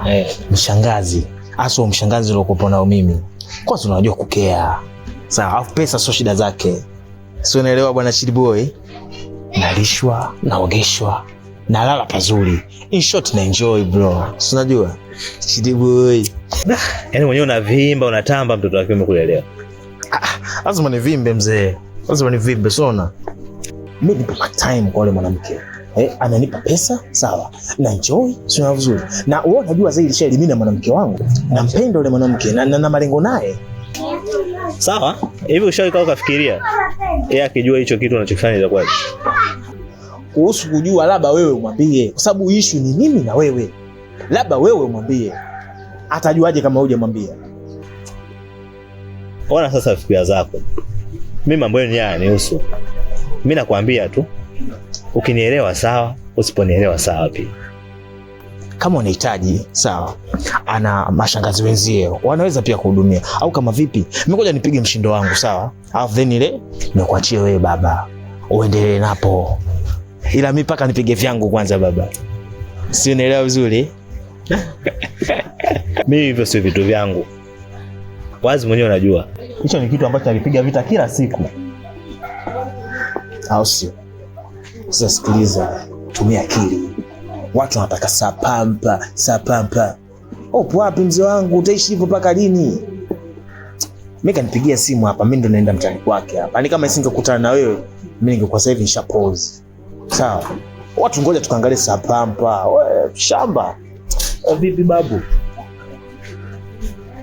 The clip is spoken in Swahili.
sawa. Mshangazi. Aso mshangazi uliokuwa nao mimi. Kwanza unajua kukea. Sawa, afu pesa sio shida zake. Sio, unaelewa bwana Chidi boy? Nalishwa, naogeshwa, nalala pazuri. In short na enjoy bro. Si unajua? Chidi boy. Yaani mwenyewe unavimba, unatamba mtoto wake umekulelewa. Lazima nivimbe mzee. Lazima nivimbe sona. Mimi nipo time kwa yule mwanamke. Ananipa pesa, sawa. Na enjoy, sio vizuri. Na wewe unajua zaidi sheli mimi na mwanamke wangu. Nampenda yule mwanamke na malengo naye. Sawa? Hivi ushawahi ukafikiria yeye akijua hicho kitu unachokifanya itakuwa je? Kuhusu kujua, labda wewe umwambie, kwa sababu issue ni mimi na wewe. Labda wewe umwambie. Atajuaje kama hujamwambia? Ona sasa fikira zako. Mimi mambo ni yanihusu. Mimi nakwambia tu, ukinielewa sawa, usiponielewa sawa pia. Kama unahitaji sawa, ana mashangazi wenzie wanaweza pia kuhudumia, au kama vipi, mimi ngoja nipige mshindo wangu sawa, alafu then ile nikuachie wewe baba uendelee napo, ila mimi paka nipige vyangu kwanza baba, si unaelewa vizuri? Mimi hivyo sio vitu vyangu, wazi mwenyewe unajua hicho ni kitu ambacho alipiga vita kila siku, au sio? Sasa sikiliza, tumia akili. Watu wanataka sapampa. Upo wapi mzee wangu? Utaishi hivyo mpaka lini? Mimi kanipigia simu hapa, mimi ndo naenda mtani kwake hapa. Yaani kama nisingekutana na wewe, mimi ningekuwa sasa hivi nisha pause. Sawa. Watu ngoja tukaangalie sapampa. Wewe shamba. Vipi babu?